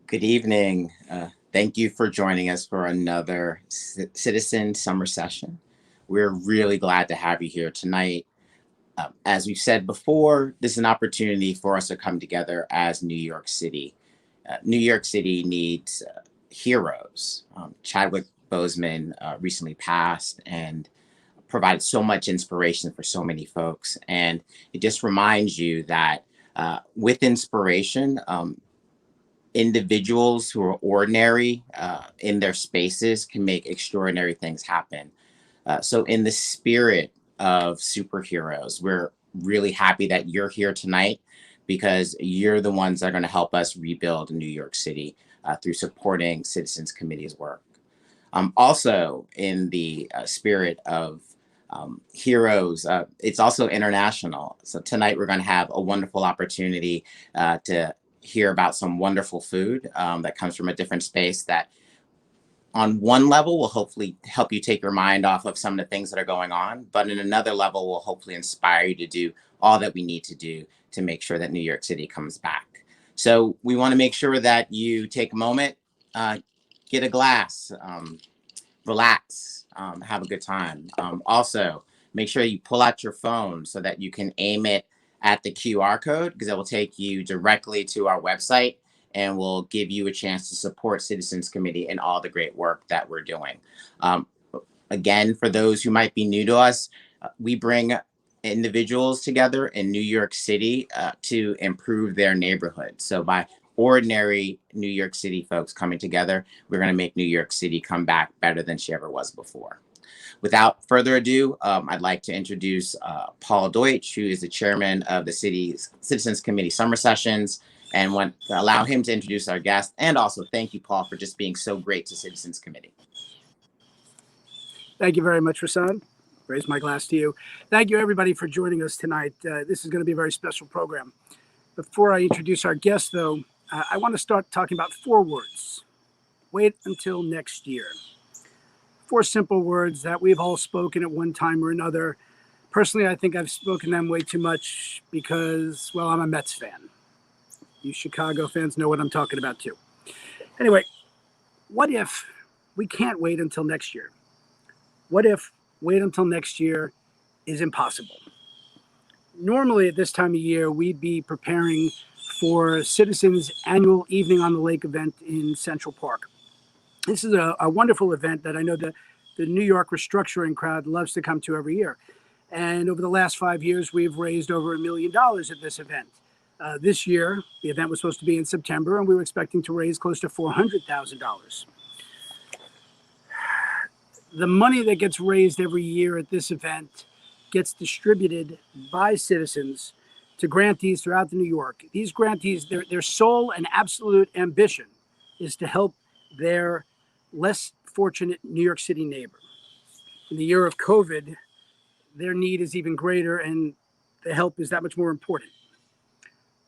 Good evening. Thank you for joining us for another Citizen Summer Session. We're really glad to have you here tonight. As we've said before, this is an opportunity for us to come together as New York City. New York City needs heroes. Chadwick Boseman recently passed and provided so much inspiration for so many folks. And it just reminds you that with inspiration, individuals who are ordinary in their spaces can make extraordinary things happen. So, in the spirit of superheroes, we're really happy that you're here tonight because you're the ones that are going to help us rebuild New York City through supporting Citizens Committee's work. Also, in the spirit of heroes, it's also international. So, tonight we're going to have a wonderful opportunity to hear about some wonderful food that comes from a different space that on one level will hopefully help you take your mind off of some of the things that are going on, but in another level will hopefully inspire you to do all that we need to do to make sure that New York City comes back. So we want to make sure that you take a moment, get a glass, relax, have a good time. Also, make sure you pull out your phone so that you can aim it at the QR code because it will take you directly to our website and will give you a chance to support Citizens Committee and all the great work that we're doing. Again, for those who might be new to us, we bring individuals together in New York City to improve their neighborhood. So by ordinary New York City folks coming together, we're going to make New York City come back better than she ever was before. Without further ado, I'd like to introduce Paul Deutsch, who is the chairman of the city's Citizens Committee Summer Sessions, and want to allow him to introduce our guest. And also thank you, Paul, for just being so great to Citizens Committee. Thank you very much, Rasan. Raise my glass to you. Thank you, everybody, for joining us tonight. This is going to be a very special program. Before I introduce our guest, though, I want to start talking about 4 words. Wait until next year. 4 simple words that we've all spoken at one time or another. Personally, I think I've spoken them way too much because, well, I'm a Mets fan. You Chicago fans know what I'm talking about, too. Anyway, what if we can't wait until next year? What if wait until next year is impossible? Normally, at this time of year, we'd be preparing for Citizens' annual Evening on the Lake event in Central Park. This is a wonderful event that I know the New York restructuring crowd loves to come to every year. And over the last 5 years, we've raised over $1 million at this event. This year, the event was supposed to be in September, and we were expecting to raise close to $400,000. The money that gets raised every year at this event gets distributed by citizens to grantees throughout New York. These grantees, their sole and absolute ambition is to help their less fortunate New York City neighbor. In the year of COVID, their need is even greater and the help is that much more important.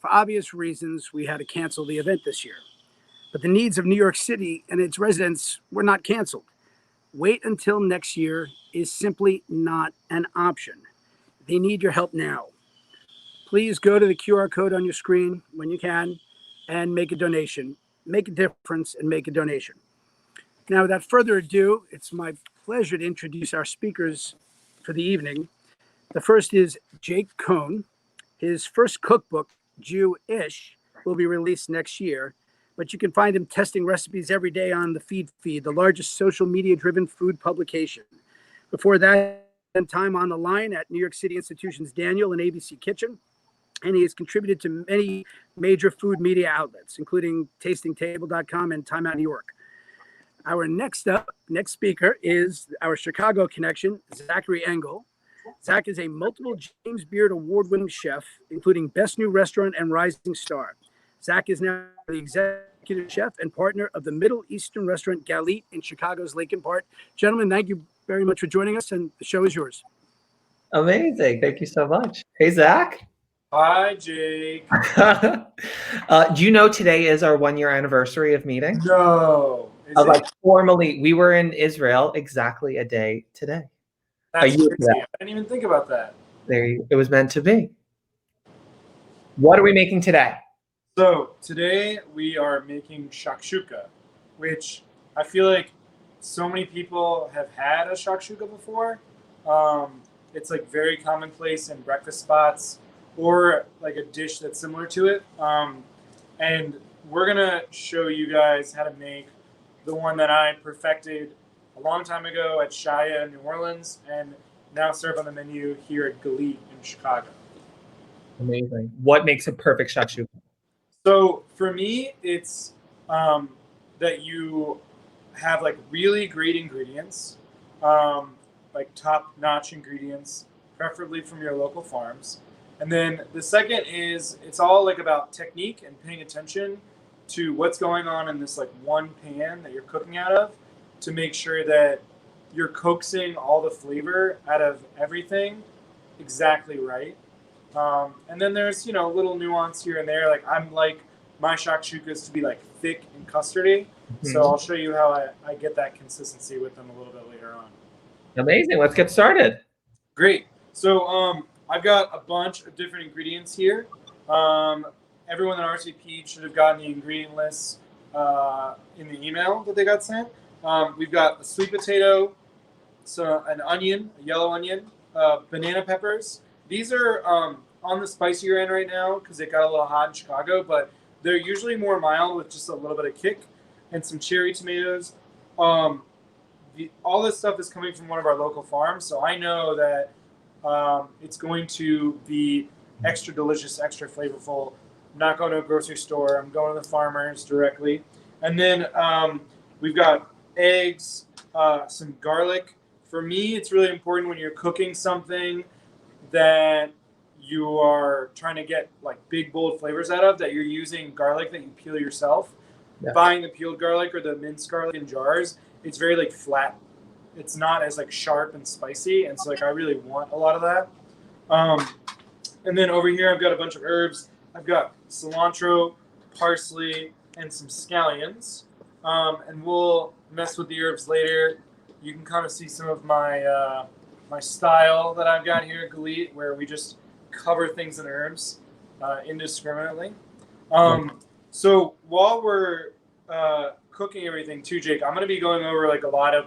For obvious reasons, we had to cancel the event this year. But the needs of New York City and its residents were not canceled. Wait until next year is simply not an option. They need your help now. Please go to the QR code on your screen when you can and make a donation. Make a difference and make a donation. Now, without further ado, it's my pleasure to introduce our speakers for the evening. The first is Jake Cohn. His first cookbook, Jew-ish, will be released next year, but you can find him testing recipes every day on the Feed, the largest social media-driven food publication. Before that, spent time on the line at New York City institutions Daniel and ABC Kitchen, and he has contributed to many major food media outlets, including tastingtable.com and Time Out New York. Our next speaker is our Chicago connection, Zachary Engel. Zach is a multiple James Beard award-winning chef, including Best New Restaurant and Rising Star. Zach is now the executive chef and partner of the Middle Eastern restaurant Galit in Chicago's Lincoln Park. Gentlemen, thank you very much for joining us, and the show is yours. Amazing. Thank you so much. Hey, Zach. Hi, Jake. Do you know today is our 1-year anniversary of meeting? No. Like formally, we were in Israel exactly a day today. That's crazy. I didn't even think about that. It was meant to be. What are we making today? So today we are making shakshuka, which I feel like so many people have had a shakshuka before. It's like very commonplace in breakfast spots or like a dish that's similar to it. And we're gonna show you guys how to make the one that I perfected a long time ago at Shaya in New Orleans and now serve on the menu here at Galit in Chicago. Amazing. What makes a perfect shakshuka? So for me, it's that you have like really great ingredients, like top-notch ingredients, preferably from your local farms. And then the second is it's all like about technique and paying attention to what's going on in this like one pan that you're cooking out of to make sure that you're coaxing all the flavor out of everything exactly right. And then there's, you know, little nuance here and there. Like I'm like my shakshukas to be like thick and custardy. So I'll show you how I get that consistency with them a little bit later on. Amazing. Let's get started. Great. So I've got a bunch of different ingredients here. Everyone at RCP should have gotten the ingredient list in the email that they got sent. We've got a sweet potato, so an onion, a yellow onion, banana peppers. These are on the spicier end right now because it got a little hot in Chicago, but they're usually more mild with just a little bit of kick, and some cherry tomatoes. All this stuff is coming from one of our local farms, so I know that it's going to be extra delicious, extra flavorful. I'm not going to a grocery store. I'm going to the farmers directly. And then we've got eggs, some garlic. For me, it's really important when you're cooking something that you are trying to get like big, bold flavors out of, that you're using garlic that you peel yourself. Yeah. Buying the peeled garlic or the minced garlic in jars, it's very like flat. It's not as like sharp and spicy, and so like I really want a lot of that. And then over here I've got a bunch of herbs. I've got cilantro, parsley, and some scallions. And we'll mess with the herbs later. You can kind of see some of my my style that I've got here at Galit, where we just cover things in herbs indiscriminately. So while we're cooking everything too, Jake, I'm going to be going over like a lot of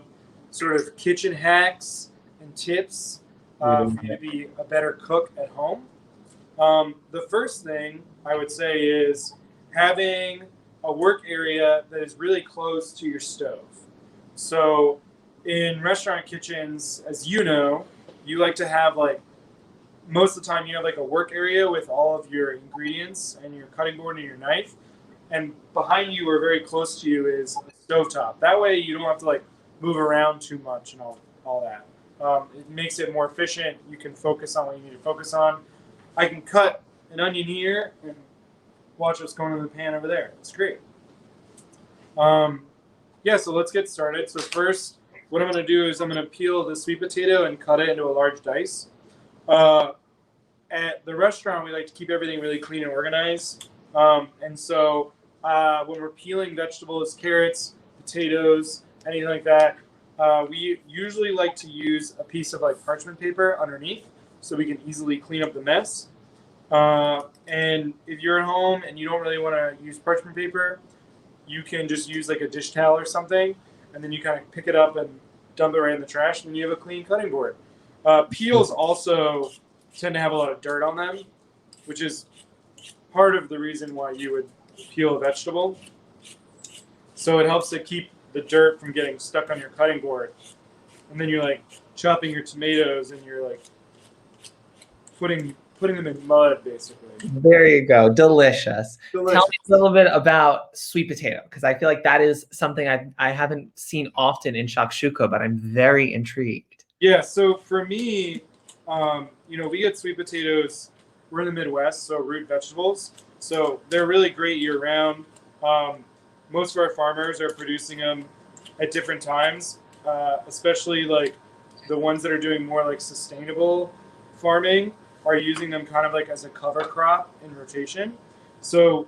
sort of kitchen hacks and tips for you to be a better cook at home. The first thing I would say is having a work area that is really close to your stove. So in restaurant kitchens, as you know, you like to have like, most of the time you have like a work area with all of your ingredients and your cutting board and your knife. And behind you or very close to you is a stovetop. That way you don't have to like move around too much and all that. It makes it more efficient. You can focus on what you need to focus on. I can cut an onion here and watch what's going on in the pan over there. It's great. Yeah, so let's get started. So first, what I'm going to do is I'm going to peel the sweet potato and cut it into a large dice. At the restaurant, we like to keep everything really clean and organized. And so when we're peeling vegetables, carrots, potatoes, anything like that, we usually like to use a piece of like parchment paper underneath so we can easily clean up the mess. And if you're at home and you don't really want to use parchment paper, you can just use like a dish towel or something, and then you kind of pick it up and dump it right in the trash, and then you have a clean cutting board. Peels also tend to have a lot of dirt on them, which is part of the reason why you would peel a vegetable. So it helps to keep the dirt from getting stuck on your cutting board. And then you're like chopping your tomatoes and you're like putting them in mud, basically. There you go. Delicious. Delicious. Tell me a little bit about sweet potato, because I feel like that is something I haven't seen often in shakshuka, but I'm very intrigued. Yeah, so for me, you know, we get sweet potatoes. We're in the Midwest, so root vegetables. So they're really great year-round. Most of our farmers are producing them at different times, especially like the ones that are doing more like sustainable farming are using them kind of like as a cover crop in rotation. So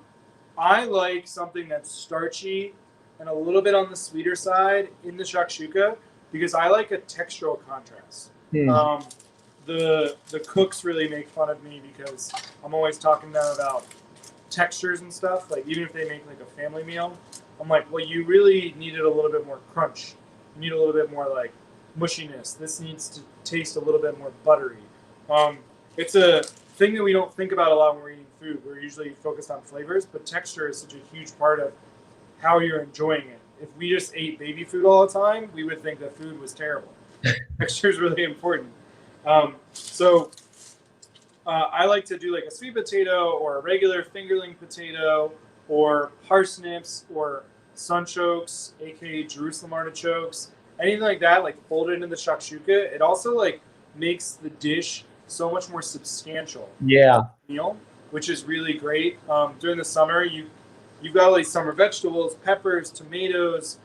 I like something that's starchy and a little bit on the sweeter side in the shakshuka because I like a textural contrast. The cooks really make fun of me because I'm always talking to them about textures and stuff, like even if they make like a family meal, I'm like, well, you really needed a little bit more crunch. You need a little bit more like mushiness. This needs to taste a little bit more buttery. It's a thing that we don't think about a lot when we're eating food. We're usually focused on flavors, but texture is such a huge part of how you're enjoying it. If we just ate baby food all the time, we would think that food was terrible. Texture is really important. I like to do like a sweet potato or a regular fingerling potato or parsnips or sunchokes, aka Jerusalem artichokes, anything like that, like folded into the shakshuka. It also like makes the dish so much more substantial. Yeah. Meal, which is really great. During the summer, you've got all these summer vegetables, peppers, tomatoes,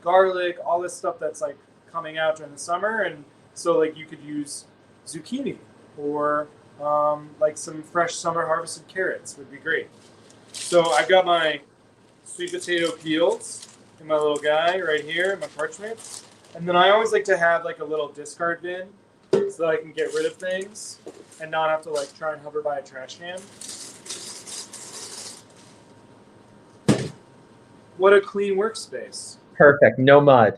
garlic, all this stuff that's like coming out during the summer, and so like you could use zucchini or like some fresh summer harvested carrots would be great. So I've got my sweet potato peels in my little guy right here, my parchment, and then I always like to have like a little discard bin so that I can get rid of things and not have to like try and hover by a trash can. What a clean workspace. Perfect. No mud.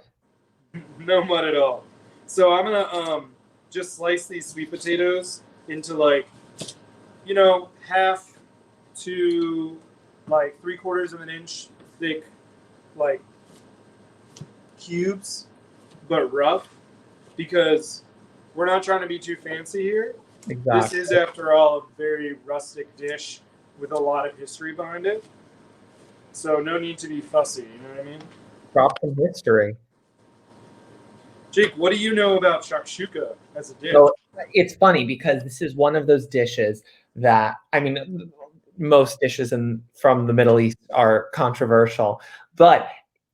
No mud at all. So I'm gonna just slice these sweet potatoes into like, half to like 3/4 of an inch thick, like cubes, but rough, because we're not trying to be too fancy here. Exactly. This is, after all, a very rustic dish with a lot of history behind it. So no need to be fussy, you know what I mean? Drop some history. Jake, what do you know about shakshuka as a dish? So it's funny because this is one of those dishes that, I mean, most dishes from the Middle East are controversial, but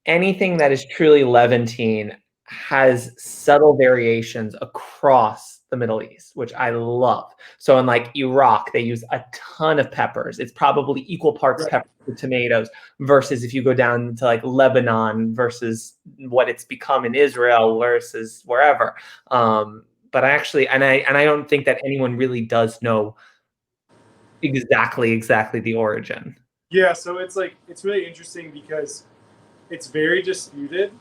anything that is truly Levantine has subtle variations across the Middle East, which I love. So in like Iraq, they use a ton of peppers. It's probably equal parts peppers to tomatoes, versus if you go down to like Lebanon versus what it's become in Israel versus wherever. But I actually, and I don't think that anyone really does know exactly the origin. Yeah, so it's really interesting because it's very disputed,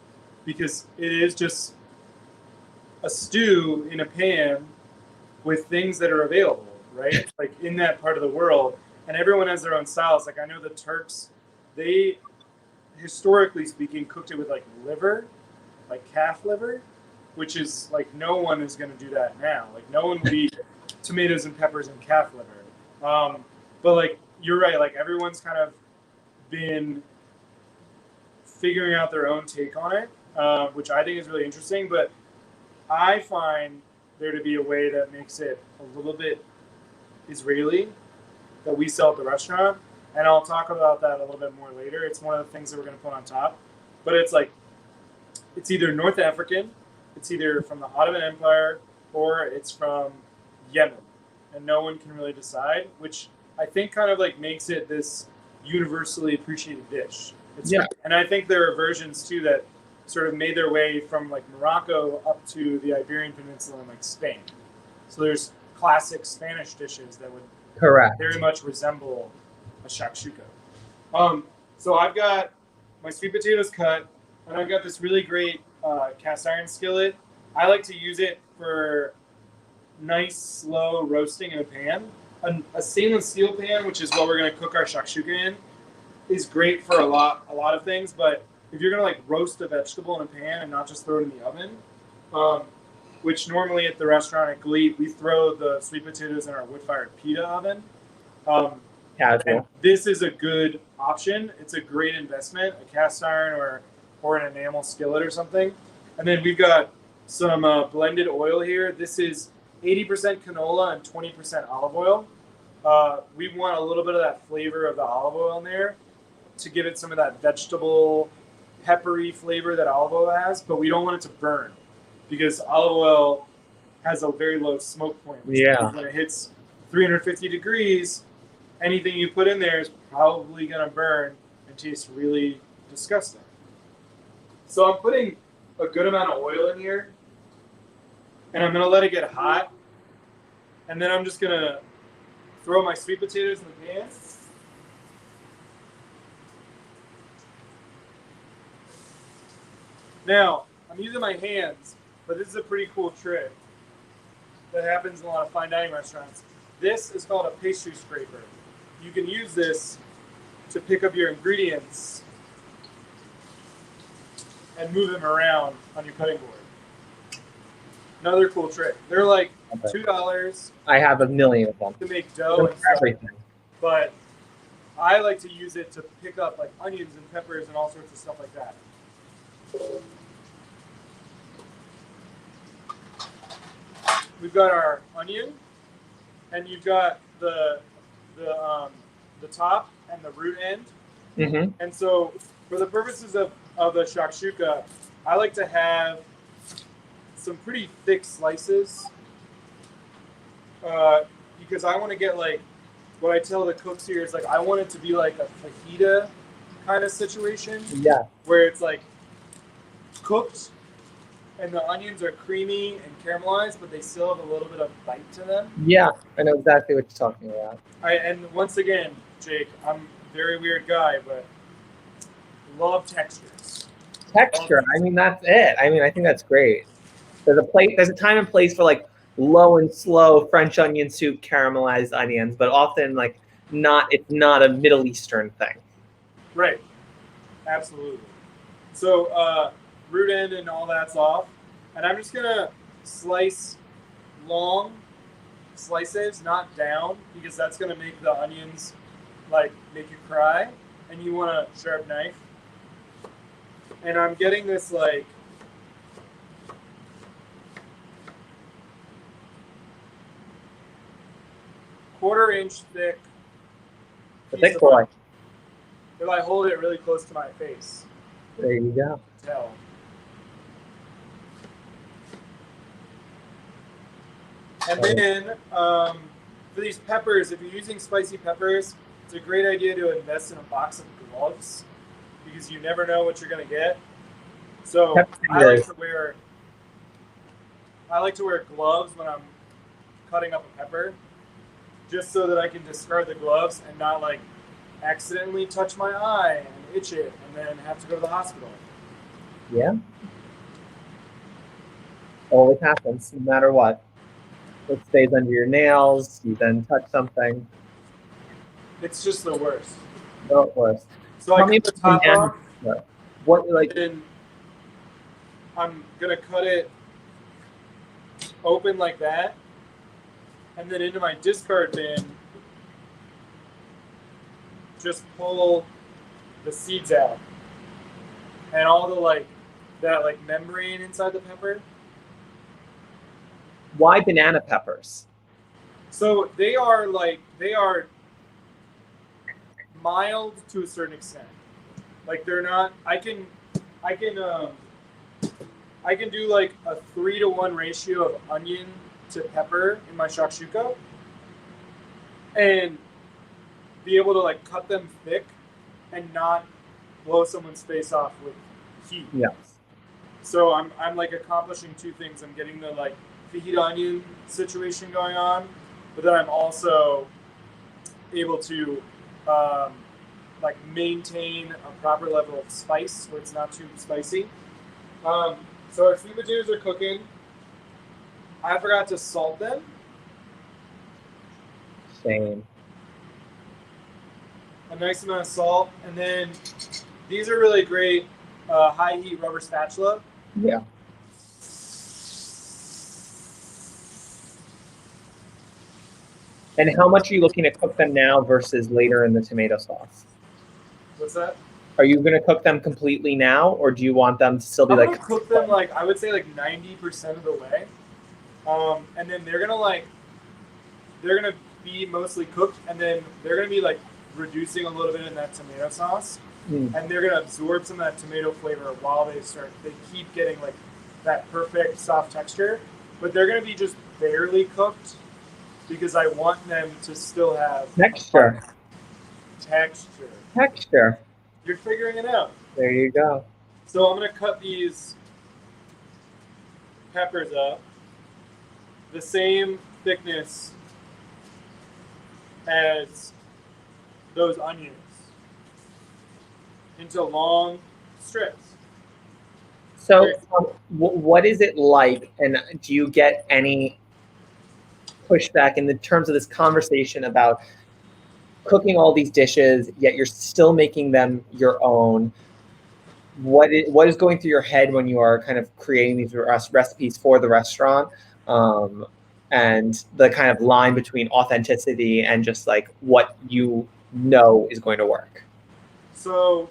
because it is just a stew in a pan with things that are available, right? Like in that part of the world, and everyone has their own styles. Like I know the Turks, they, historically speaking, cooked it with like liver, like calf liver, which is like no one is going to do that now. Like no one would eat tomatoes and peppers and calf liver. But like you're right, like everyone's kind of been figuring out their own take on it, which I think is really interesting. But I find there to be a way that makes it a little bit Israeli that we sell at the restaurant. And I'll talk about that a little bit more later. It's one of the things that we're going to put on top. But it's like, it's either North African, it's either from the Ottoman Empire, or it's from Yemen. And no one can really decide, which I think kind of like makes it this universally appreciated dish. And I think there are versions too that sort of made their way from like Morocco up to the Iberian Peninsula and like Spain. So there's classic Spanish dishes that would very much resemble a shakshuka. So I've got my sweet potatoes cut, and I've got this really great cast iron skillet. I like to use it for nice, slow roasting in a pan. A stainless steel pan, which is what we're going to cook our shakshuka in, is great for a lot of things. But if you're going to like roast a vegetable in a pan and not just throw it in the oven, which normally at the restaurant at Glee, we throw the sweet potatoes in our wood-fired pita oven. And this is a good option. It's a great investment, a cast iron or an enamel skillet or something. And then we've got some blended oil here. This is 80% canola and 20% olive oil. We want a little bit of that flavor of the olive oil in there to give it some of that vegetable, peppery flavor that olive oil has, but we don't want it to burn because olive oil has a very low smoke point. Which means when it hits 350 degrees, anything you put in there is probably going to burn and taste really disgusting. So I'm putting a good amount of oil in here, and I'm going to let it get hot, and then I'm just going to throw my sweet potatoes in the pan. Now, I'm using my hands, but this is a pretty cool trick that happens in a lot of fine dining restaurants. This is called a pastry scraper. You can use this to pick up your ingredients and move them around on your cutting board. Another cool trick. They're like $2 I have a million of them. to make dough and stuff, Everything. but I like to use it to pick up like onions and peppers and all sorts of stuff like that. We've got our onion, and you've got the top and the root end. Mm-hmm. And so, for the purposes of the shakshuka, I like to have some pretty thick slices because I want to get like what I tell the cooks here is like I want it to be like a fajita kind of situation. Yeah. Where it's like cooked and the onions are creamy and caramelized, but they still have a little bit of bite to them. Yeah, I know exactly what you're talking about. And once again, Jake, I'm a very weird guy, but love textures. Texture. I mean, that's it. I mean, I think that's great. There's a time and place for like low and slow French onion soup, caramelized onions, but often like it's not a Middle Eastern thing. Right. Absolutely. So root end and all that's off. And I'm just gonna slice long slices, not down, because that's gonna make the onions like make you cry. And you want a sharp knife. And I'm getting this like quarter-inch thick. The thick boy. If I hold it really close to my face. There you go. Tell. And then for these peppers, if you're using spicy peppers, it's a great idea to invest in a box of gloves because you never know what you're gonna get. So I like to wear gloves when I'm cutting up a pepper, just so that I can discard the gloves and not like accidentally touch my eye and itch it and then have to go to the hospital. Yeah. Always happens, no matter what. It stays under your nails, you then touch something. It's just the worst. No, worse. So I cut the top off. What like? And I'm gonna cut it open like that, and then into my discard bin, just pull the seeds out and all the that membrane inside the pepper. Why banana peppers? So they are mild to a certain extent. Like they're not. I can do like a 3-to-1 ratio of onion to pepper in my shakshuka, and be able to like cut them thick and not blow someone's face off with heat. Yes. So I'm like accomplishing two things. I'm getting the like fajita onion situation going on, but then I'm also able to like maintain a proper level of spice where it's not too spicy. So our sweet potatoes are cooking. I forgot to salt them. Same. A nice amount of salt, and then these are really great high heat rubber spatula. Yeah. And how much are you looking to cook them now versus later in the tomato sauce? What's that? Are you going to cook them completely now, or do you want them to still be I'm like? Gonna cook them like I would say like 90% of the way, and then they're gonna be mostly cooked, and then they're gonna be like reducing a little bit in that tomato sauce, and they're gonna absorb some of that tomato flavor while they keep getting like that perfect soft texture, but they're gonna be just barely cooked because I want them to still have Texture. Texture. You're figuring it out. There you go. So I'm gonna cut these peppers up the same thickness as those onions into long strips. So, what is it like, and do you get any pushback in the terms of this conversation about cooking all these dishes, yet you're still making them your own? What is going through your head when you are kind of creating these recipes for the restaurant, and the kind of line between authenticity and just like what you know is going to work? So,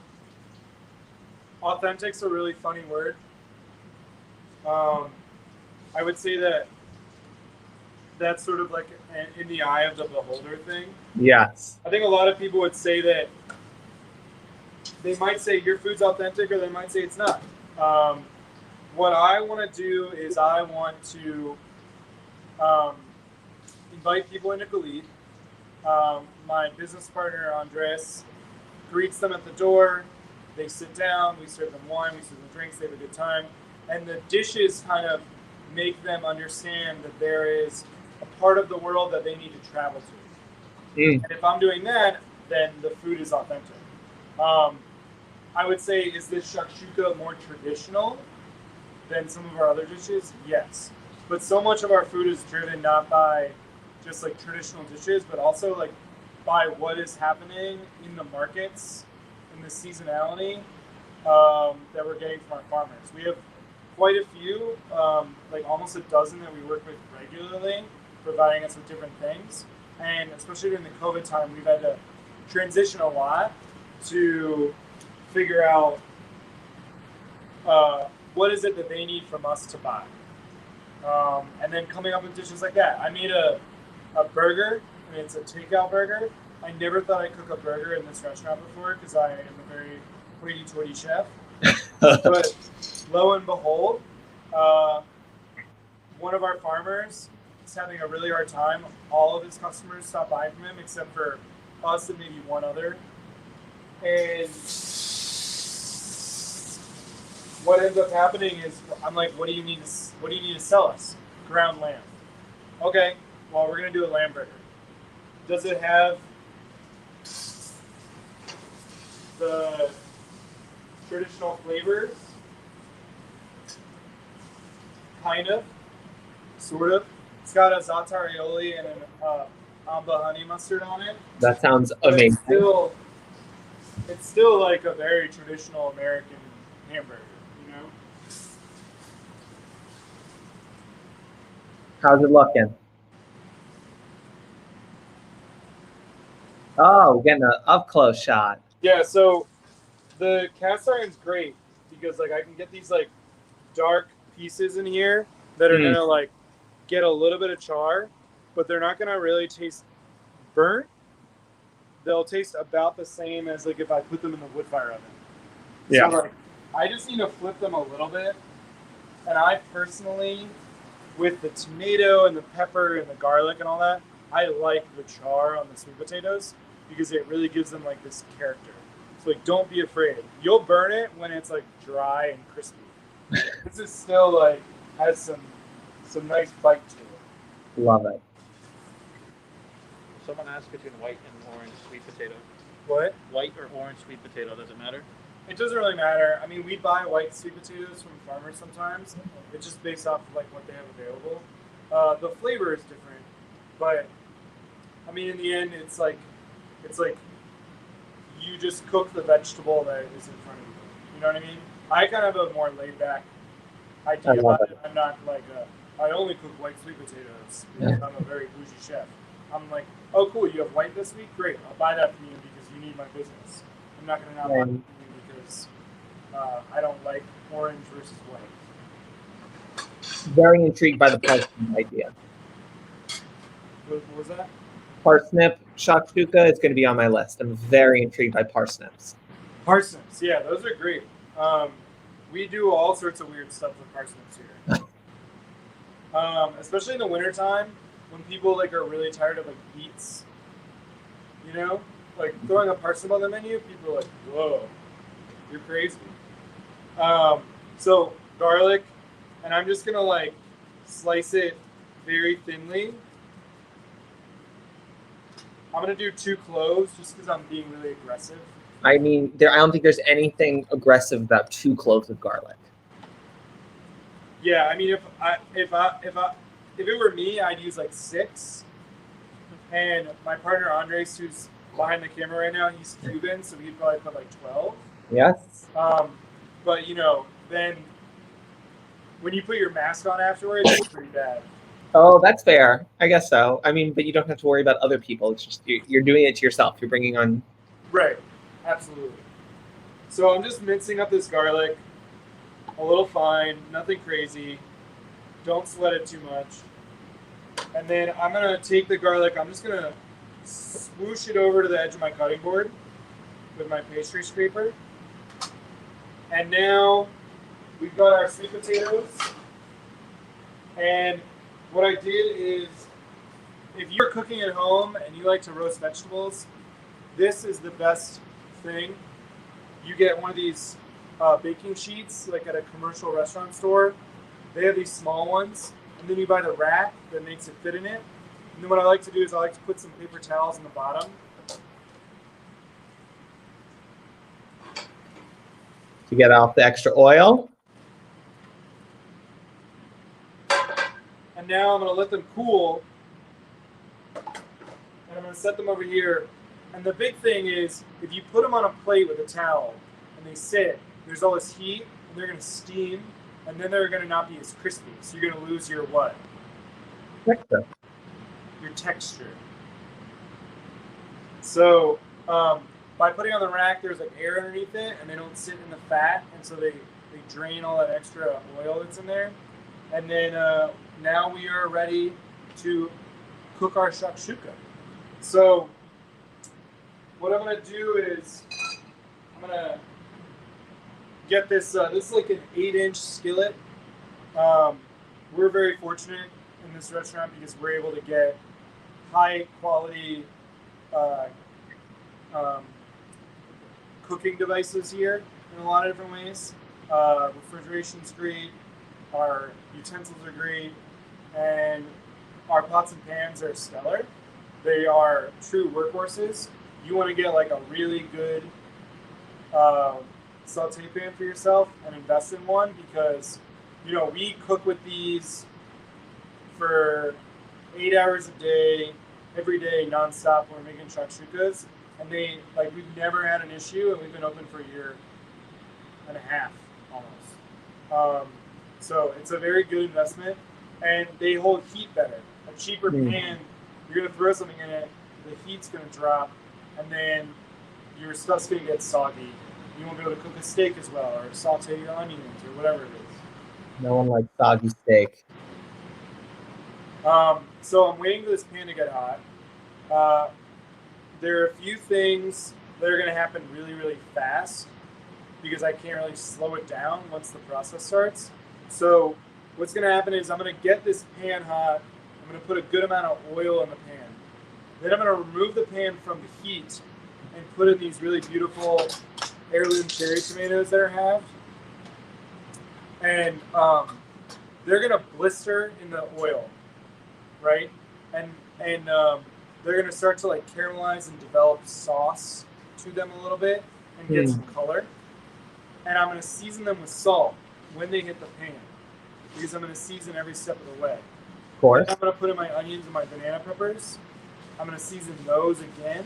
authentic's a really funny word. I would say that that's sort of like an in the eye of the beholder thing. Yes. I think a lot of people would say that they might say your food's authentic, or they might say it's not. What I want to do is I want to invite people into Khalid. My business partner, Andres, greets them at the door. They sit down, we serve them wine, we serve them drinks, they have a good time. And the dishes kind of make them understand that there is a part of the world that they need to travel to. And if I'm doing that, then the food is authentic. I would say, is this shakshuka more traditional than some of our other dishes? Yes. But so much of our food is driven not by just like traditional dishes, but also like by what is happening in the markets, in the seasonality that we're getting from our farmers. We have quite a few, like almost a dozen that we work with regularly, providing us with different things. And especially during the COVID time, we've had to transition a lot to figure out what is it that they need from us to buy. And then coming up with dishes like that. I made a burger, and it's a takeout burger. I never thought I'd cook a burger in this restaurant before because I am a very hoity-toity chef. But lo and behold, one of our farmers is having a really hard time. All of his customers stop buying from him except for us and maybe one other. And what ends up happening is I'm like, what do you need to sell us? Ground lamb. Okay, well, we're gonna do a lamb burger. Does it have the traditional flavors? Kind of, sort of. It's got a za'atar aioli and an amba honey mustard on it. That sounds But amazing. it's still like a very traditional American hamburger, you know? How's it looking? Oh, we're getting an up close shot. Yeah, so the cast iron's great because like I can get these like dark pieces in here that are gonna like get a little bit of char, but they're not gonna really taste burnt. They'll taste about the same as like if I put them in the wood fire oven. Yeah. So like I just need to flip them a little bit. And I personally, with the tomato and the pepper and the garlic and all that, I like the char on the sweet potatoes because it really gives them like this character. So like, don't be afraid. You'll burn it when it's like dry and crispy. This is still like has some nice bite to it. Love it. Someone asked between white and orange sweet potato. What? White or orange sweet potato, does it matter? It doesn't really matter. I mean, we buy white sweet potatoes from farmers sometimes. It's just based off of like what they have available. The flavor is different, but I mean, in the end, it's like you just cook the vegetable that is in front of you. You know what I mean? I kind of have a more laid back idea about it. I'm not like I only cook white sweet potatoes because I'm a very bougie chef. I'm like, oh cool, you have white this week? Great, I'll buy that from you because you need my business. I'm not going to not buy it from you because I don't like orange versus white. Very intrigued by the parsnip idea. What was that? Parsnip shakshuka is going to be on my list. I'm very intrigued by parsnips. Parsnips, yeah, those are great. We do all sorts of weird stuff with parsnips here. Especially in the wintertime when people like are really tired of like beets. You know? Like throwing a parsnip on the menu, people are like, whoa, you're crazy. So garlic, and I'm just gonna like slice it very thinly. I'm gonna do 2 cloves just because I'm being really aggressive. I mean, I don't think there's anything aggressive about 2 cloves of garlic. Yeah, I mean, if it were me, I'd use like 6. And my partner Andres, who's behind the camera right now, he's Cuban, so he'd probably put like 12. Yes. But then when you put your mask on afterwards, it's pretty bad. Oh, that's fair. I guess so. I mean, but you don't have to worry about other people. It's just you're doing it to yourself. You're bringing on. Right. Absolutely. So I'm just mincing up this garlic, a little fine, nothing crazy. Don't sweat it too much. And then I'm gonna take the garlic. I'm just gonna swoosh it over to the edge of my cutting board with my pastry scraper. And now we've got our sweet potatoes. And what I did is, if you're cooking at home and you like to roast vegetables, this is the best thing. You get one of these baking sheets, like at a commercial restaurant store. They have these small ones, and then you buy the rack that makes it fit in it. And then what I like to do is I like to put some paper towels in the bottom. To get off the extra oil. And now I'm going to let them cool. And I'm going to set them over here. And the big thing is, if you put them on a plate with a towel and they sit, there's all this heat, and they're going to steam, and then they're going to not be as crispy. So you're going to lose your what? Texture. Your texture. So by putting on the rack, there's like air underneath it, and they don't sit in the fat, and so they drain all that extra oil that's in there. And then now we are ready to cook our shakshuka. So what I'm going to do is I'm going to get this. This is like an 8-inch skillet. We're very fortunate in this restaurant because we're able to get high quality cooking devices here in a lot of different ways. Refrigeration's great. Our utensils are great, and our pots and pans are stellar. They are true workhorses. You want to get like a really good saute pan for yourself and invest in one, because we cook with these for 8 hours a day, every day, nonstop. When we're making shakshukas, and we've never had an issue, and we've been open for a year and a half almost. So it's a very good investment, and they hold heat better. A cheaper pan, you're gonna throw something in it, the heat's gonna drop, and then your stuff's gonna get soggy. You won't be able to cook a steak as well, or saute your onions, or whatever it is. No one likes soggy steak. So I'm waiting for this pan to get hot. There are a few things that are gonna happen really, really fast, because I can't really slow it down once the process starts. So what's going to happen is I'm going to get this pan hot. I'm going to put a good amount of oil in the pan. Then I'm going to remove the pan from the heat and put in these really beautiful heirloom cherry tomatoes that are halved. And they're going to blister in the oil, right? And they're going to start to caramelize and develop sauce to them a little bit and get some color. And I'm going to season them with salt when they hit the pan, because I'm going to season every step of the way. Of course. Then I'm going to put in my onions and my banana peppers. I'm going to season those again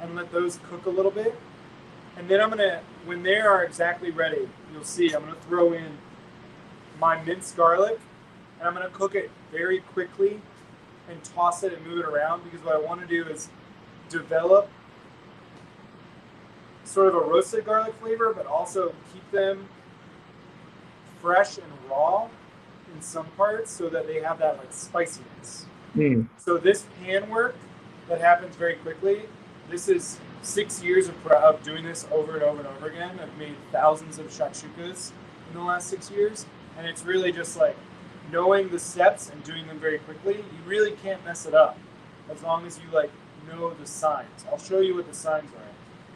and let those cook a little bit. And then I'm going to, when they are exactly ready, you'll see I'm going to throw in my minced garlic, and I'm going to cook it very quickly and toss it and move it around, because what I want to do is develop sort of a roasted garlic flavor, but also keep them fresh and raw in some parts, so that they have that spiciness. So this pan work that happens very quickly, this is 6 years of doing this over and over and over again. I've made thousands of shakshukas in the last 6 years, and it's really just knowing the steps and doing them very quickly. You really can't mess it up as long as you know the signs. I'll show you what the signs are.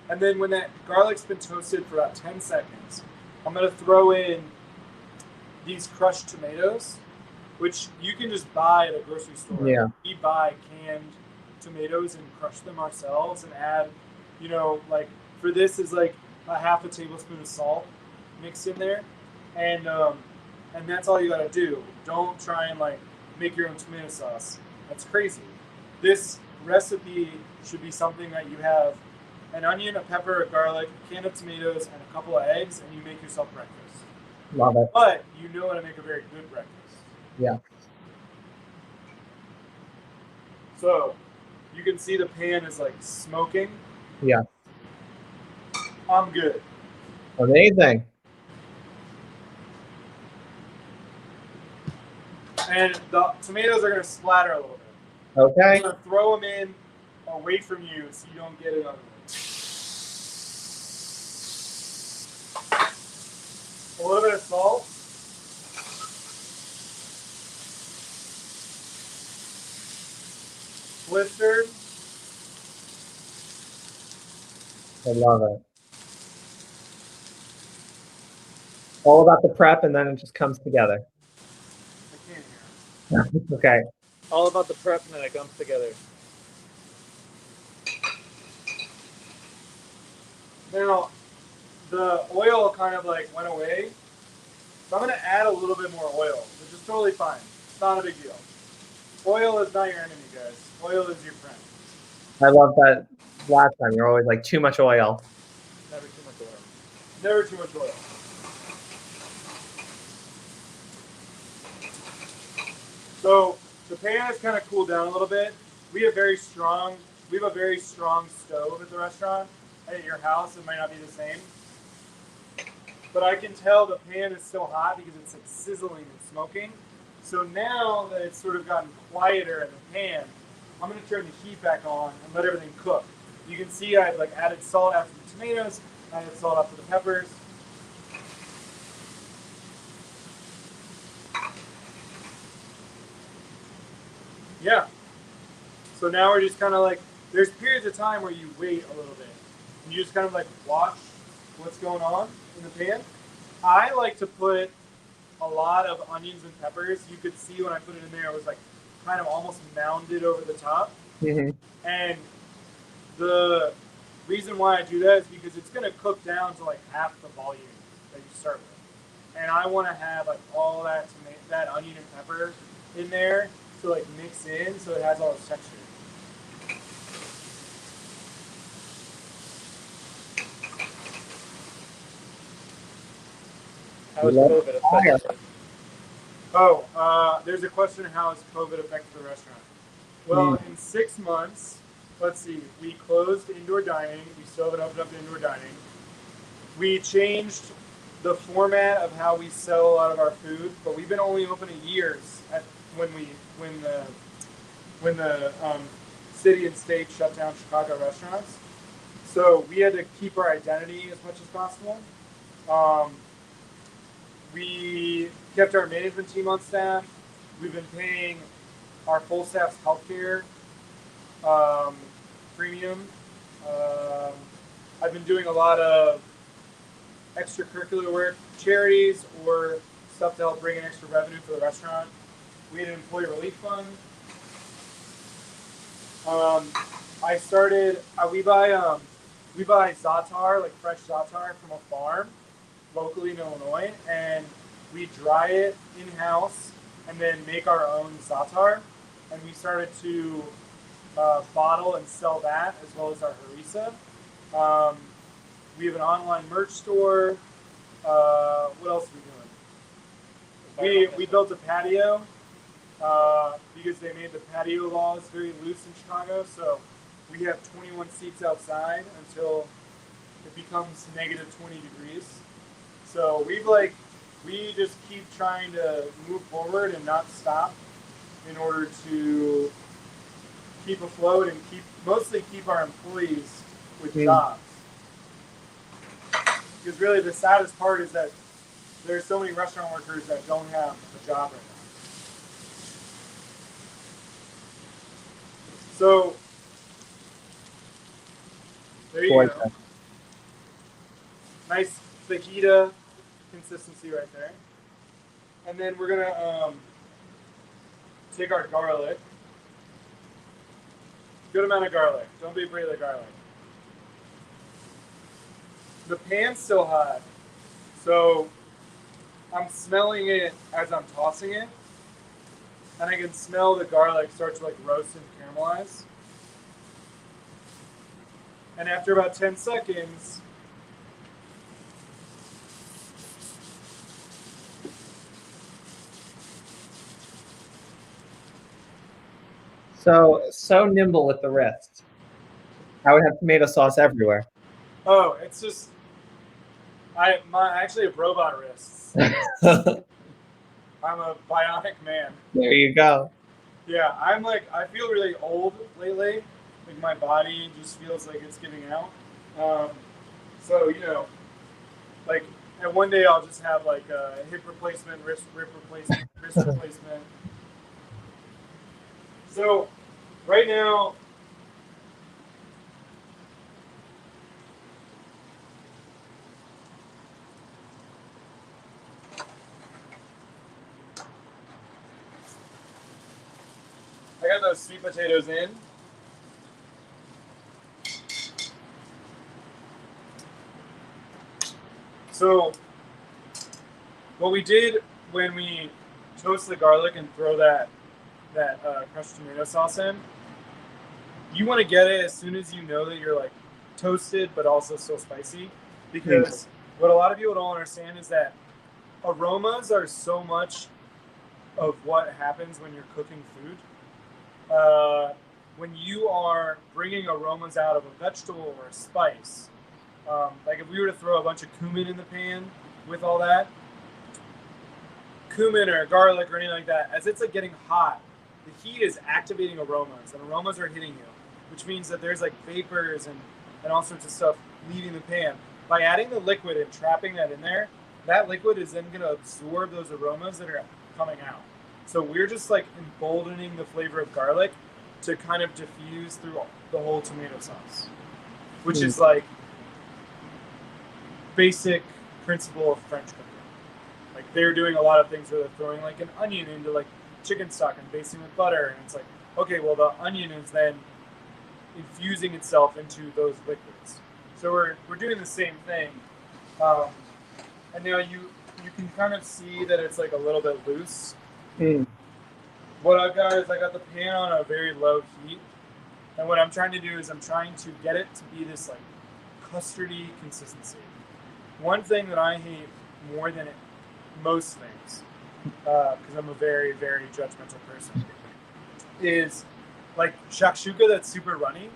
And then when that garlic's been toasted for about 10 seconds, I'm going to throw in these crushed tomatoes, which you can just buy at a grocery store. Yeah. We buy canned tomatoes and crush them ourselves and add, for this is a half a tablespoon of salt mixed in there. And and that's all you gotta do. Don't try and like make your own tomato sauce. That's crazy. This recipe should be something that you have an onion, a pepper, a garlic, a can of tomatoes, and a couple of eggs, and you make yourself breakfast. Love it. But you know how to make a very good breakfast. Yeah. So you can see the pan is like smoking. Yeah. I'm good. Amazing. And the tomatoes are gonna splatter a little bit. Okay. I'm gonna throw them in away from you so you don't get it on the A little bit of salt. Blistered. I love it. All about the prep, and then it just comes together. I can't hear. Okay. All about the prep and then it comes together. Now, the oil kind of like went away. So I'm gonna add a little bit more oil, which is totally fine. It's not a big deal. Oil is not your enemy, guys. Oil is your friend. I love that last time. You're always like, too much oil. Never too much oil. Never too much oil. So the pan has kind of cooled down a little bit. We have a very strong stove at the restaurant. At your house, it might not be the same. But I can tell the pan is still hot because it's like sizzling and smoking. So now that it's sort of gotten quieter in the pan, I'm gonna turn the heat back on and let everything cook. You can see I've like added salt after the tomatoes, added salt after the peppers. Yeah. So now we're just kind of like, there's periods of time where you wait a little bit. And you just kind of like watch what's going on in the pan. I like to put a lot of onions and peppers. You could see when I put it in there, it was like kind of almost mounded over the top. Mm-hmm. And the reason why I do that is because it's going to cook down to like half the volume that you start with. And I want to have like all that that onion and pepper in there to like mix in so it has all its texture. How has COVID affected it? Oh, there's a question: how has COVID affected the restaurant? Well, in 6 months, let's see, we closed indoor dining. We still haven't opened up indoor dining. We changed the format of how we sell a lot of our food, but we've been only open a year when the city and state shut down Chicago restaurants. So we had to keep our identity as much as possible. We kept our management team on staff. We've been paying our full staff's healthcare premium. I've been doing a lot of extracurricular work, charities, or stuff to help bring in extra revenue for the restaurant. We had an employee relief fund. I started. We buy za'atar, like fresh za'atar, from a farm locally in Illinois, and we dry it in house and then make our own za'atar. And we started to bottle and sell that as well as our harissa. We have an online merch store. What else are we doing? We built a patio because they made the patio laws very loose in Chicago. So we have 21 seats outside until it becomes negative 20 degrees. So we just keep trying to move forward and not stop in order to keep afloat and mostly keep our employees with jobs. Because really the saddest part is that there's so many restaurant workers that don't have a job right now. So there you go. Nice fajita consistency right there. And then we're gonna take our garlic. Good amount of garlic. Don't be afraid of the garlic. The pan's still hot, so I'm smelling it as I'm tossing it, and I can smell the garlic start to like roast and caramelize. And after about 10 seconds, So nimble with the wrist. I would have tomato sauce everywhere. oh, it's just I actually have robot wrists. There I'm a bionic man. you go. Yeah, I feel really old lately. Like my body just feels like it's giving out. So like, and one day I'll just have like a hip replacement, wrist replacement. So right now, I got those sweet potatoes in. So what we did when we toast the garlic and throw that crushed tomato sauce in, you want to get it as soon as you know that you're like toasted but also still spicy, because what a lot of people don't understand is that aromas are so much of what happens when you're cooking food. When you are bringing aromas out of a vegetable or a spice, like if we were to throw a bunch of cumin in the pan with all that, cumin or garlic or anything like that, as it's like getting hot, the heat is activating aromas, and aromas are hitting you, which means that there's like vapors and all sorts of stuff leaving the pan. By adding the liquid and trapping that in there, that liquid is then going to absorb those aromas that are coming out. So we're just like emboldening the flavor of garlic to kind of diffuse through the whole tomato sauce, which is like basic principle of French cooking. Like they're doing a lot of things where they're throwing like an onion into like chicken stock and basting with butter, and it's like, okay, well the onion is then infusing itself into those liquids. So we're doing the same thing, and now you can kind of see that it's like a little bit loose. What I've got is I got the pan on a very low heat, and what I'm trying to do is I'm trying to get it to be this like custardy consistency. One thing that I hate more than most things, because I'm a very, very judgmental person, is like shakshuka that's super runny.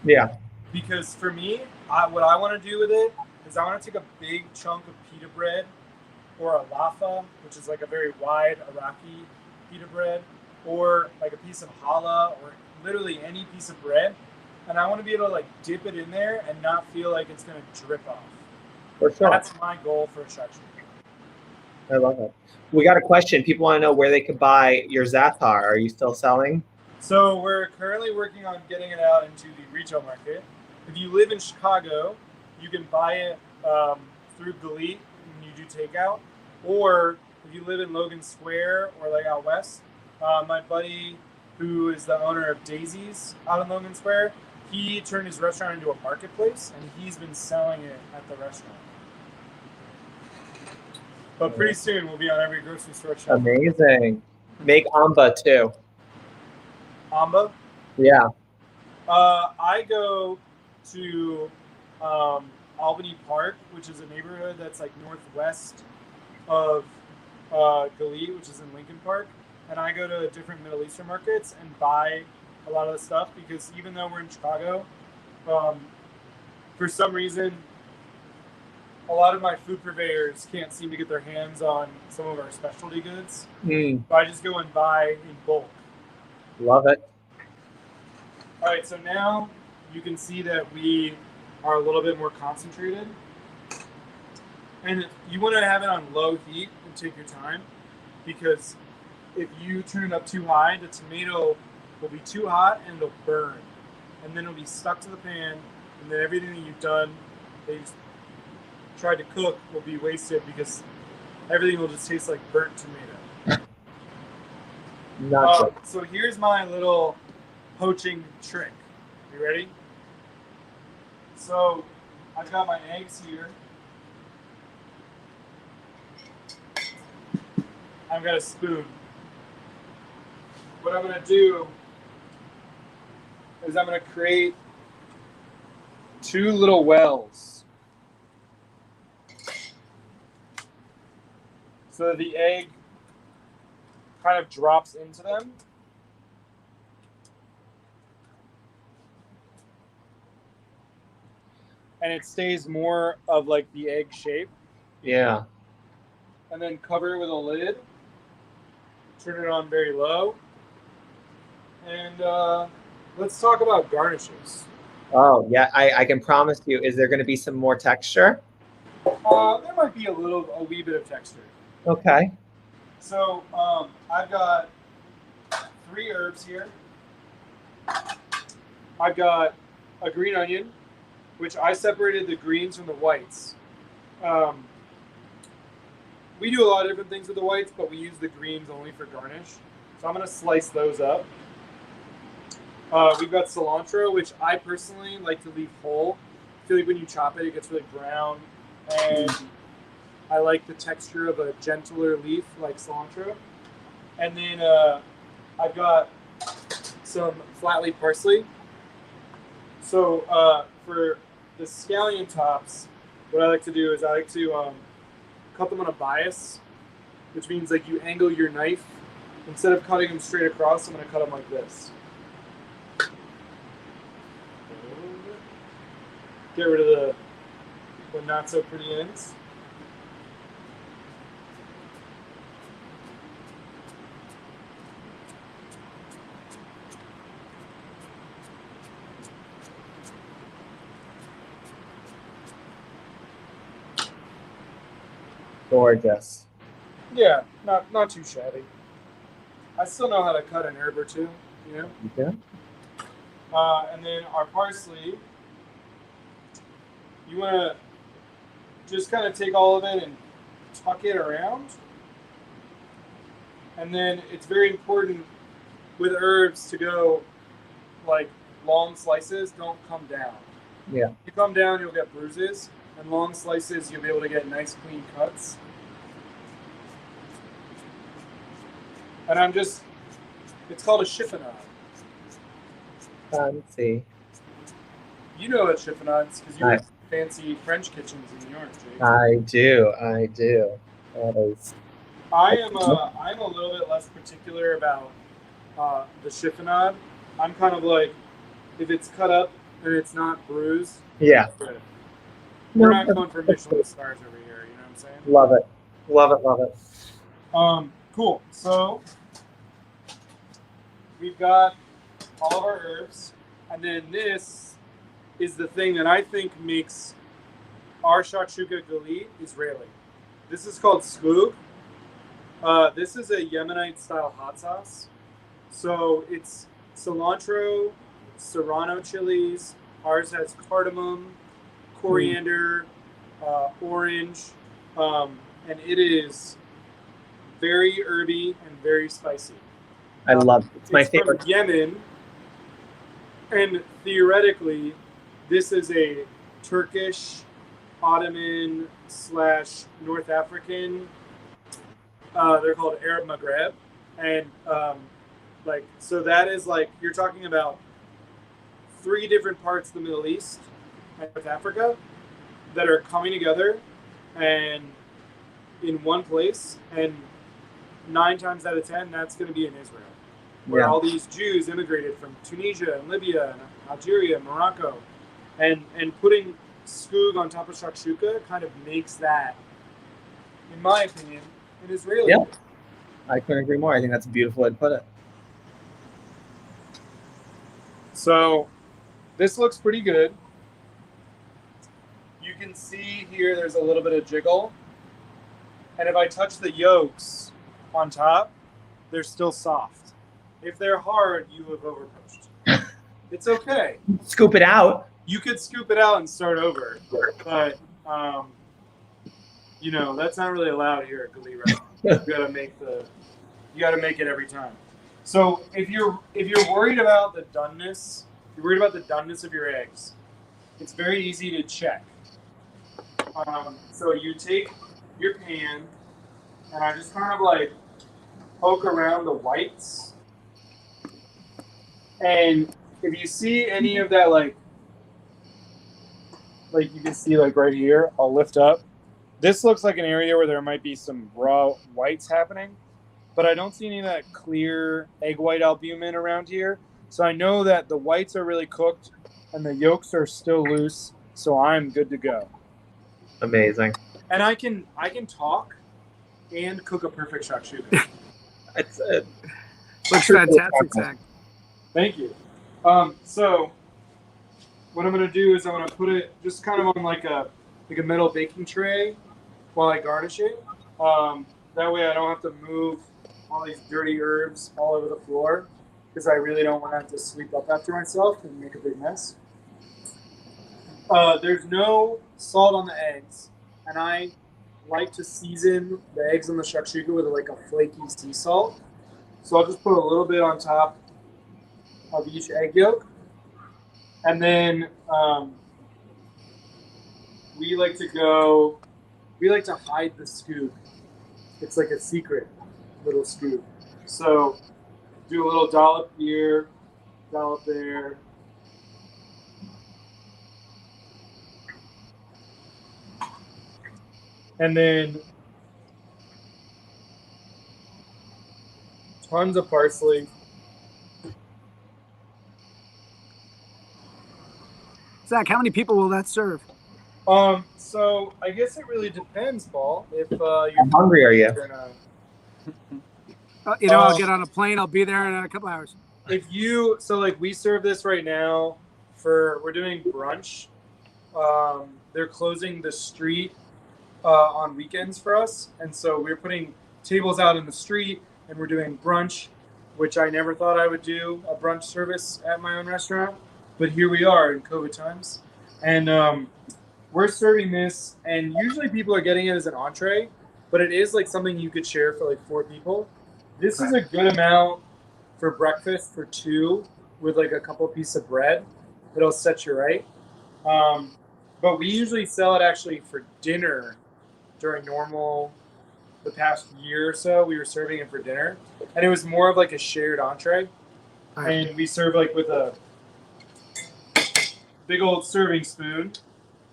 Yeah. Because for me, what I want to do with it is I want to take a big chunk of pita bread or a laffa, which is like a very wide Iraqi pita bread, or like a piece of challah, or literally any piece of bread, and I want to be able to like dip it in there and not feel like it's going to drip off. For sure. That's my goal for a shakshuka. I love it. We got a question. People want to know where they could buy your za'atar. Are you still selling? So we're currently working on getting it out into the retail market. If you live in Chicago, you can buy it through Galit when you do takeout. Or if you live in Logan Square or like out west, my buddy who is the owner of Daisy's out in Logan Square, he turned his restaurant into a marketplace, and he's been selling it at the restaurant. But pretty soon we'll be on every grocery store shelf. Amazing. Make amba too. Amba? Yeah. I go to Albany Park, which is a neighborhood that's like northwest of Galit, which is in Lincoln Park, and I go to different Middle Eastern markets and buy a lot of the stuff, because even though we're in Chicago, for some reason, a lot of my food purveyors can't seem to get their hands on some of our specialty goods. So I just go and buy in bulk. Love it. All right, so now you can see that we are a little bit more concentrated. And you want to have it on low heat and take your time, because if you turn it up too high, the tomato will be too hot and it'll burn. And then it'll be stuck to the pan, and then everything that you've done, that you tried to cook, will be wasted, because everything will just taste like burnt tomato. So here's my little poaching trick. You ready? So I've got my eggs here. I've got a spoon. What I'm going to do is I'm going to create 2 little wells so that the egg kind of drops into them. And it stays more of like the egg shape. Yeah. And then cover it with a lid. Turn it on very low. And let's talk about garnishes. Oh, yeah. I can promise you, is there going to be some more texture? There might be a wee bit of texture. Okay. So I've got 3 herbs here. I've got a green onion, which I separated the greens from the whites. We do a lot of different things with the whites, but we use the greens only for garnish. So I'm going to slice those up. We've got cilantro, which I personally like to leave whole. I feel like when you chop it, it gets really brown. And I like the texture of a gentler leaf like cilantro. And then I've got some flat leaf parsley. So for the scallion tops, what I like to do is I like to cut them on a bias, which means like you angle your knife. Instead of cutting them straight across, I'm going to cut them like this. Get rid of the not so pretty ends. Gorgeous. Yeah, not too shabby. I still know how to cut an herb or two, you know? Yeah. And then our parsley, you want to just kind of take all of it and tuck it around. And then it's very important with herbs to go like long slices, don't come down. Yeah. If you come down, you'll get bruises. And long slices, you'll be able to get nice clean cuts. And it's called a chiffonade. Fancy. You know what chiffonade is because you have fancy French kitchens in New York, Jake. I do. That is. I'm a little bit less particular about the chiffonade. I'm kind of like, if it's cut up and it's not bruised, Yeah. good. We're not going for Michelin stars over here, you know what I'm saying? Love it. Love it. Cool. So we've got all of our herbs, and then this is the thing that I think makes our shakshuka galit Israeli. This is called skug. This is a Yemenite style hot sauce. So it's cilantro, serrano chilies. Ours has cardamom, coriander, orange, and it is very herby and very spicy. I love it. It's my favorite. From Yemen, and theoretically, this is a Turkish, Ottoman / North African. They're called Arab Maghreb, and so that is like you're talking about 3 different parts of the Middle East and North Africa that are coming together and in one place, and 9 times out of 10, that's going to be in Israel, where all these Jews immigrated from Tunisia and Libya and Algeria and Morocco, and putting skug on top of shakshuka kind of makes that, in my opinion, an Israeli. Yeah, I couldn't agree more. I think that's a beautiful way to put it. So this looks pretty good. You can see here there's a little bit of jiggle. And if I touch the yolks on top, they're still soft. If they're hard, you have overcooked. It's okay. Scoop it out. You could scoop it out and start over. But, that's not really allowed here at Galit Restaurant. You gotta make it every time. So if you're worried about the doneness, of your eggs, it's very easy to check. So you take your pan, and I just kind of like poke around the whites. And if you see any of that, like you can see like right here, I'll lift up. This looks like an area where there might be some raw whites happening, but I don't see any of that clear egg white albumin around here. So I know that the whites are really cooked and the yolks are still loose, so I'm good to go. Amazing. And I can talk and cook a perfect shakshuka. It's Looks fantastic, Zach. Thank you. So what I'm gonna do is I'm gonna put it just kind of on like a metal baking tray while I garnish it. That way I don't have to move all these dirty herbs all over the floor because I really don't want to have to sweep up after myself and make a big mess. There's no salt on the eggs, and I like to season the eggs on the shakshuka with like a flaky sea salt. So I'll just put a little bit on top of each egg yolk. And then we like to hide the scoop. It's like a secret little scoop. So do a little dollop here, dollop there. And then tons of parsley. Zach, how many people will that serve? So I guess it really depends, Paul. If how you're hungry are you? I'll get on a plane. I'll be there in a couple hours. We serve this right now we're doing brunch. They're closing the street on weekends for us, and so we're putting tables out in the street, and we're doing brunch, which I never thought I would do a brunch service at my own restaurant, but here we are in COVID times, and we're serving this, and usually people are getting it as an entree, but it is like something you could share for like 4 people. This is a good amount for breakfast for 2 with like a couple pieces of bread. It'll set you right. But we usually sell it actually for dinner during the past year or so. We were serving it for dinner, and it was more of like a shared entree. And we serve like with a big old serving spoon,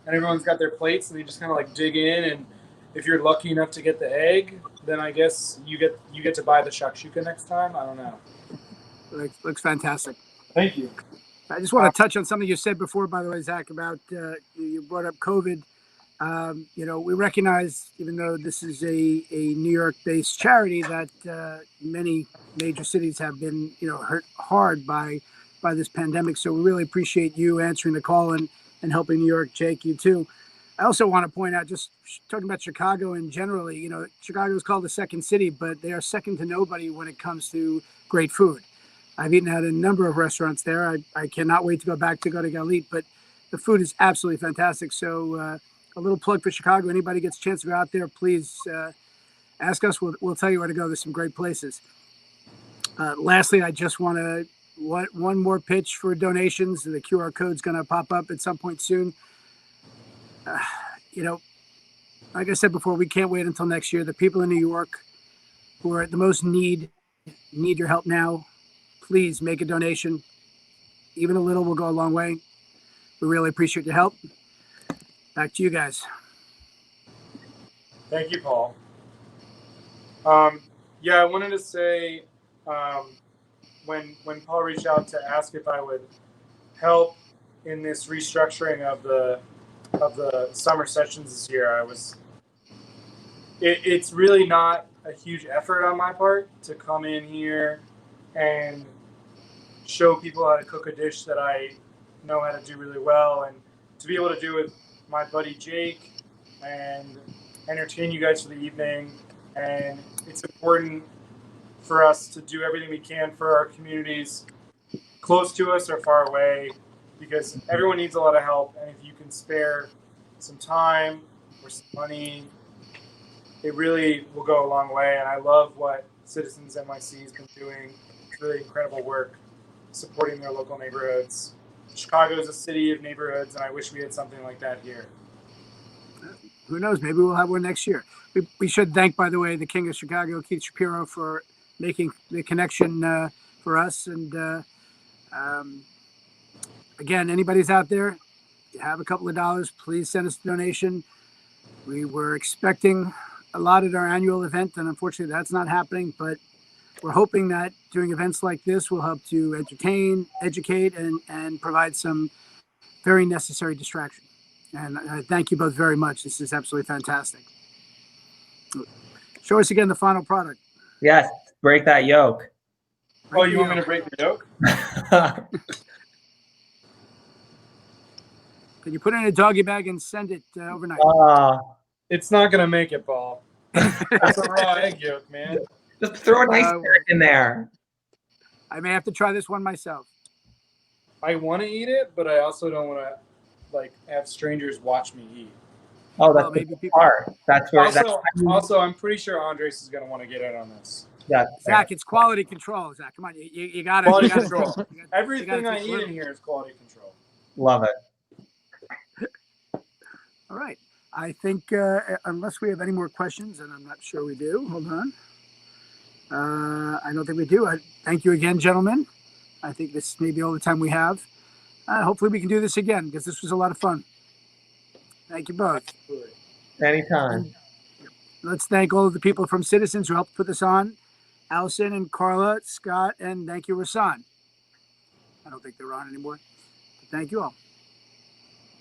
and everyone's got their plates, and they just kind of like dig in. And if you're lucky enough to get the egg, then I guess you get to buy the shakshuka next time. I don't know. Looks fantastic. Thank you. I just want to touch on something you said before, by the way, Zach, about you brought up COVID. We recognize, even though this is a New York-based charity, that many major cities have been, hurt hard by this pandemic. So we really appreciate you answering the call and helping New York. Jake, you too. I also want to point out, just talking about Chicago and generally, Chicago is called the second city, but they are second to nobody when it comes to great food. I've eaten at a number of restaurants there. I cannot wait to go back to Galit, but the food is absolutely fantastic. So a little plug for Chicago. Anybody gets a chance to go out there, please ask us. We'll tell you where to go. There's some great places. Lastly, I just want to one more pitch for donations. The QR code is going to pop up at some point soon. Like I said before, we can't wait until next year. The people in New York who are at the most need your help now. Please make a donation. Even a little will go a long way. We really appreciate your help. Back to you guys. Thank you, Paul. I wanted to say when Paul reached out to ask if I would help in this restructuring of the summer sessions this year, it's really not a huge effort on my part to come in here and show people how to cook a dish that I know how to do really well, and to be able to do it with my buddy Jake and entertain you guys for the evening. And it's important for us to do everything we can for our communities close to us or far away, because everyone needs a lot of help, and if you can spare some time or some money, it really will go a long way. And I love what Citizens NYC has been doing. It's really incredible work supporting their local neighborhoods. Chicago is a city of neighborhoods, and I wish we had something like that here. Who knows? Maybe we'll have one next year. We should thank, by the way, the King of Chicago, Keith Shapiro, for making the connection for us. And again, anybody's out there, you have a couple of dollars, please send us a donation. We were expecting a lot at our annual event, and unfortunately that's not happening, but we're hoping that doing events like this will help to entertain, educate, and provide some very necessary distraction. And I thank you both very much. This is absolutely fantastic. Show us again the final product. Yes, break that yolk. Oh, you want me to break the yolk? Can you put it in a doggy bag and send it overnight? It's not gonna make it, Paul. That's a raw egg yolk, man. Just throw an iceberg in there. I may have to try this one myself. I want to eat it, but I also don't want to like have strangers watch me eat. Oh, that's maybe the people. part. That's where. Also, I'm pretty sure Andres is gonna want to get in on this. Yeah, Zach, it's quality control. Zach, come on, you got it. Quality control. Everything I eat in here is quality control. Love it. All right. I think unless we have any more questions, and I'm not sure we do. Hold on. I don't think we do. Thank you again, gentlemen. I think this may be all the time we have. Hopefully we can do this again because this was a lot of fun. Thank you both. Anytime. Let's thank all of the people from Citizens who helped put this on. Allison and Carla, Scott, and thank you, Rasan. I don't think they're on anymore. But thank you all.